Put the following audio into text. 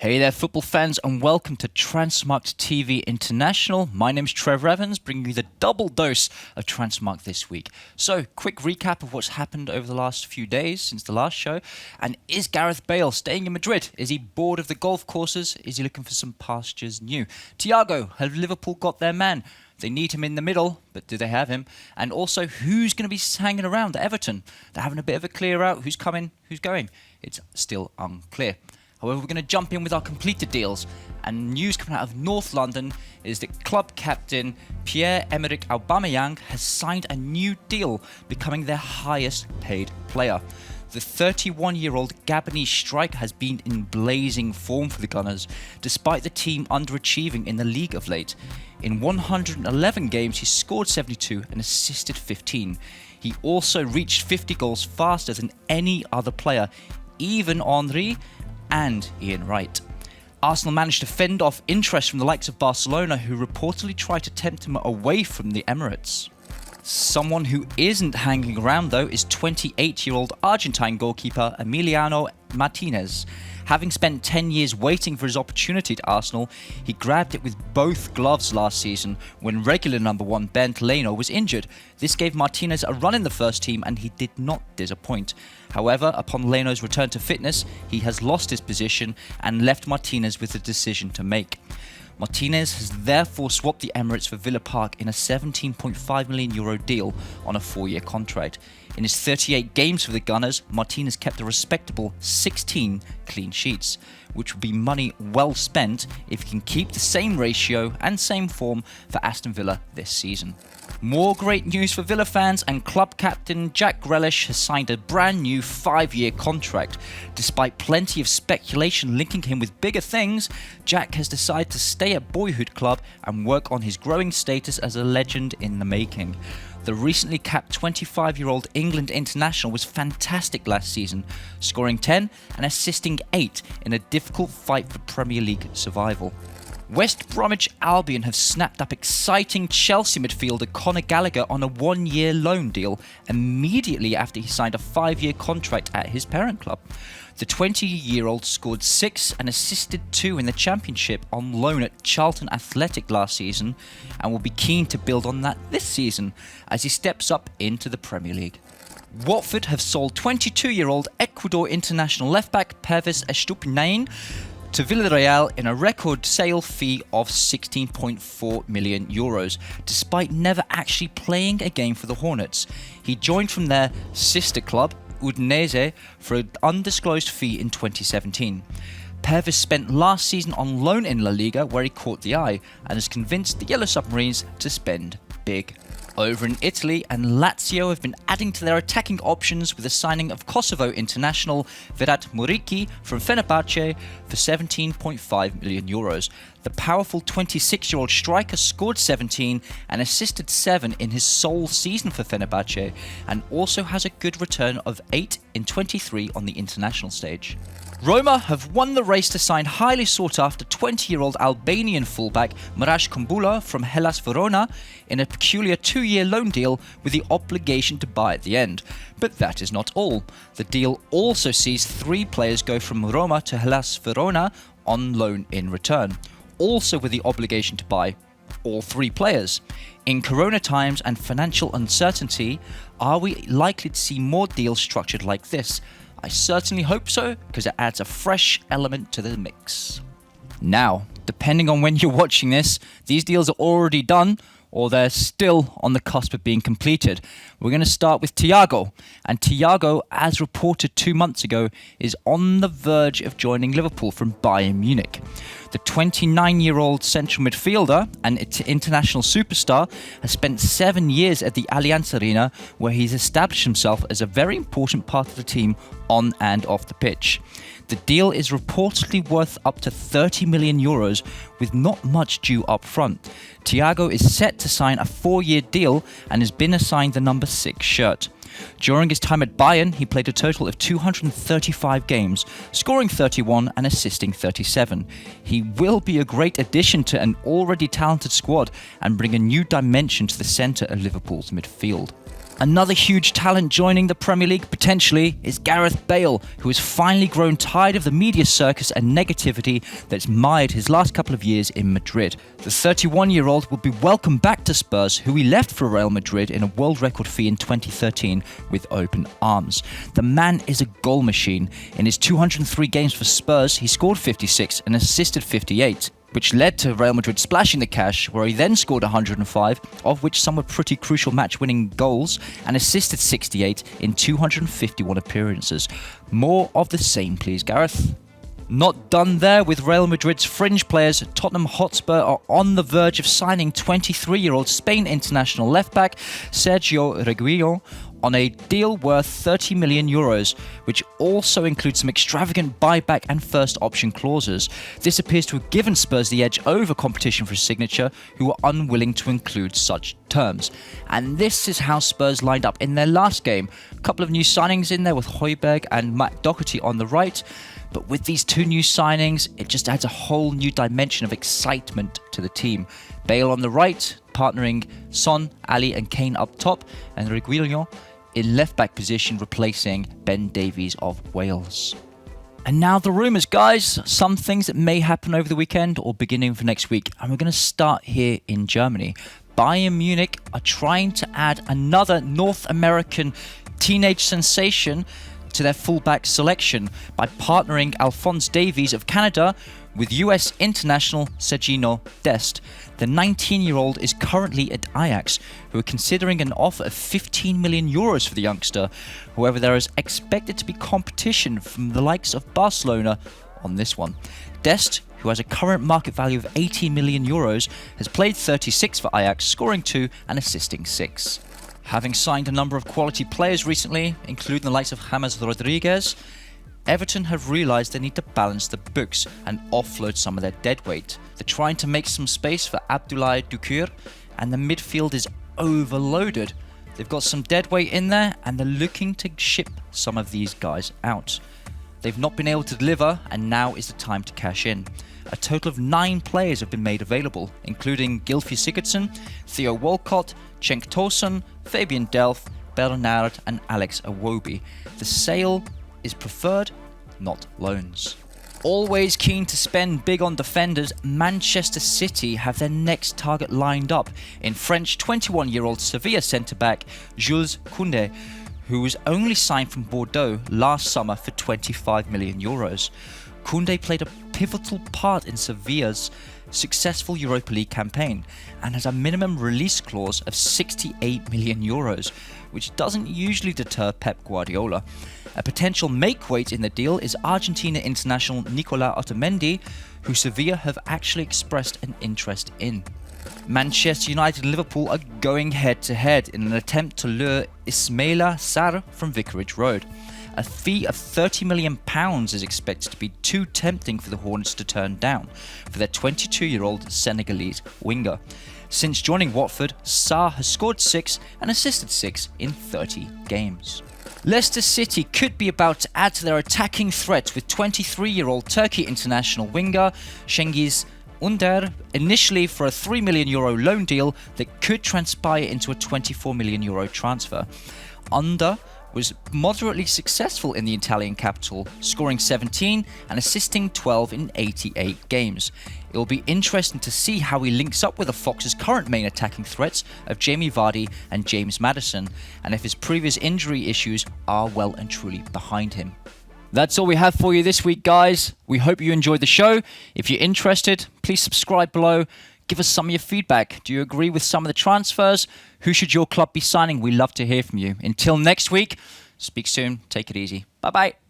Hey there, football fans, and welcome to Transfermarkt TV International. My name's Trevor Evans, bringing you the double dose of Transfermarkt this week. So, quick recap of what's happened over the last few days since the last show. And is Gareth Bale staying in Madrid? Is he bored of the golf courses? Is he looking for some pastures new? Thiago, have Liverpool got their man? They need him in the middle, but do they have him? And also, who's going to be hanging around at Everton? They're having a bit of a clear out. Who's coming? Who's going? It's still unclear. However, we're going to jump in with our completed deals, and news coming out of North London is that club captain Pierre-Emerick Aubameyang has signed a new deal, becoming their highest paid player. The 31-year-old Gabonese striker has been in blazing form for the Gunners, despite the team underachieving in the league of late. In 111 games, he scored 72 and assisted 15. He also reached 50 goals faster than any other player, even Henry and Ian Wright. Arsenal managed to fend off interest from the likes of Barcelona, who reportedly tried to tempt him away from the Emirates. Someone who isn't hanging around though is 28-year-old Argentine goalkeeper Emiliano Martinez. Having spent 10 years waiting for his opportunity at Arsenal, he grabbed it with both gloves last season when regular number one Bernd Leno was injured. This gave Martinez a run in the first team and he did not disappoint. However, upon Leno's return to fitness, he has lost his position and left Martinez with a decision to make. Martinez has therefore swapped the Emirates for Villa Park in a €17.5 million deal on a 4-year contract. In his 38 games for the Gunners, Martinez kept a respectable 16 clean sheets, which would be money well spent if he can keep the same ratio and same form for Aston Villa this season. More great news for Villa fans, and club captain Jack Grealish has signed a brand new 5-year contract. Despite plenty of speculation linking him with bigger things, Jack has decided to stay at boyhood club and work on his growing status as a legend in the making. The recently capped 25-year-old England international was fantastic last season, scoring 10 and assisting 8 in a difficult fight for Premier League survival. West Bromwich Albion have snapped up exciting Chelsea midfielder Conor Gallagher on a 1-year loan deal immediately after he signed a 5-year contract at his parent club. The 20-year-old scored 6 and assisted 2 in the Championship on loan at Charlton Athletic last season and will be keen to build on that this season as he steps up into the Premier League. Watford have sold 22-year-old Ecuador international left-back Pervis Estupinan to Villarreal in a record sale fee of €16.4 million, despite never actually playing a game for the Hornets. He joined from their sister club, Udinese, for an undisclosed fee in 2017. Pervis spent last season on loan in La Liga, where he caught the eye and has convinced the Yellow Submarines to spend big. Over in Italy, and Lazio have been adding to their attacking options with the signing of Kosovo international Vedat Muriqi from Fenerbahce for €17.5 million. The powerful 26-year-old striker scored 17 and assisted 7 in his sole season for Fenerbahce, and also has a good return of 8 in 23 on the international stage. Roma have won the race to sign highly sought-after 20-year-old Albanian fullback Mirash Kumbula from Hellas Verona in a peculiar 2-year loan deal with the obligation to buy at the end. But that is not all. The deal also sees 3 players go from Roma to Hellas Verona on loan in return, also with the obligation to buy all 3 players. In Corona times and financial uncertainty, are we likely to see more deals structured like this? I certainly hope so, because it adds a fresh element to the mix. Now, depending on when you're watching this, these deals are already done or they're still on the cusp of being completed. We're going to start with Thiago. And Thiago, as reported 2 months ago, is on the verge of joining Liverpool from Bayern Munich. The 29-year-old central midfielder and international superstar has spent 7 years at the Allianz Arena, where he's established himself as a very important part of the team on and off the pitch. The deal is reportedly worth up to €30 million, with not much due up front. Thiago is set to sign a 4-year deal and has been assigned the number 6 shirt. During his time at Bayern, he played a total of 235 games, scoring 31 and assisting 37. He will be a great addition to an already talented squad and bring a new dimension to the centre of Liverpool's midfield. Another huge talent joining the Premier League, potentially, is Gareth Bale, who has finally grown tired of the media circus and negativity that's mired his last couple of years in Madrid. The 31-year-old will be welcomed back to Spurs, who he left for Real Madrid in a world record fee in 2013 with open arms. The man is a goal machine. In his 203 games for Spurs, he scored 56 and assisted 58. Which led to Real Madrid splashing the cash, where he then scored 105, of which some were pretty crucial match-winning goals, and assisted 68 in 251 appearances. More of the same, please, Gareth. Not done there with Real Madrid's fringe players. Tottenham Hotspur are on the verge of signing 23-year-old Spain international left-back Sergio Reguilon on a deal worth €30 million, which also includes some extravagant buyback and first option clauses. This appears to have given Spurs the edge over competition for his signature, who were unwilling to include such terms. And this is how Spurs lined up in their last game. A couple of new signings in there with Højbjerg and Matt Doherty on the right. But with these two new signings, it just adds a whole new dimension of excitement to the team. Bale on the right, partnering Son, Ali and Kane up top, and Reguilon in left-back position, replacing Ben Davies of Wales. And now the rumours, guys. Some things that may happen over the weekend or beginning for next week. And we're going to start here in Germany. Bayern Munich are trying to add another North American teenage sensation to their fullback selection by partnering Alphonse Davies of Canada with US international Sergiño Dest. The 19-year-old is currently at Ajax, who are considering an offer of €15 million for the youngster. However, there is expected to be competition from the likes of Barcelona on this one. Dest, who has a current market value of €80 million, has played 36 for Ajax, scoring 2 and assisting 6. Having signed a number of quality players recently, including the likes of James Rodriguez, Everton have realised they need to balance the books and offload some of their deadweight. They're trying to make some space for Abdoulaye Doucouré, and the midfield is overloaded. They've got some deadweight in there, and they're looking to ship some of these guys out. They've not been able to deliver, and now is the time to cash in. A total of 9 players have been made available, including Gylfi Sigurdsson, Theo Walcott, Cenk Tosun, Fabian Delph, Bernard and Alex Iwobi. The sale is preferred, not loans. Always keen to spend big on defenders, Manchester City have their next target lined up in French 21-year-old Sevilla centre-back Jules Koundé, who was only signed from Bordeaux last summer for €25 million. Koundé played a pivotal part in Sevilla's successful Europa League campaign and has a minimum release clause of €68 million, which doesn't usually deter Pep Guardiola. A potential make-weight in the deal is Argentina international Nicolas Otamendi, who Sevilla have actually expressed an interest in. Manchester United and Liverpool are going head-to-head in an attempt to lure Ismaila Sarr from Vicarage Road. A fee of £30 million is expected to be too tempting for the Hornets to turn down for their 22-year-old Senegalese winger. Since joining Watford, Sarr has scored 6 and assisted 6 in 30 games. Leicester City could be about to add to their attacking threat with 23-year-old Turkey international winger Cengiz Under, initially for a €3 million loan deal that could transpire into a €24 million transfer. Under was moderately successful in the Italian capital, scoring 17 and assisting 12 in 88 games. It will be interesting to see how he links up with the Fox's current main attacking threats of Jamie Vardy and James Maddison, and if his previous injury issues are well and truly behind him. That's all we have for you this week, guys. We hope you enjoyed the show. If you're interested, please subscribe below. Give us some of your feedback. Do you agree with some of the transfers? Who should your club be signing? We love to hear from you. Until next week, speak soon. Take it easy. Bye-bye.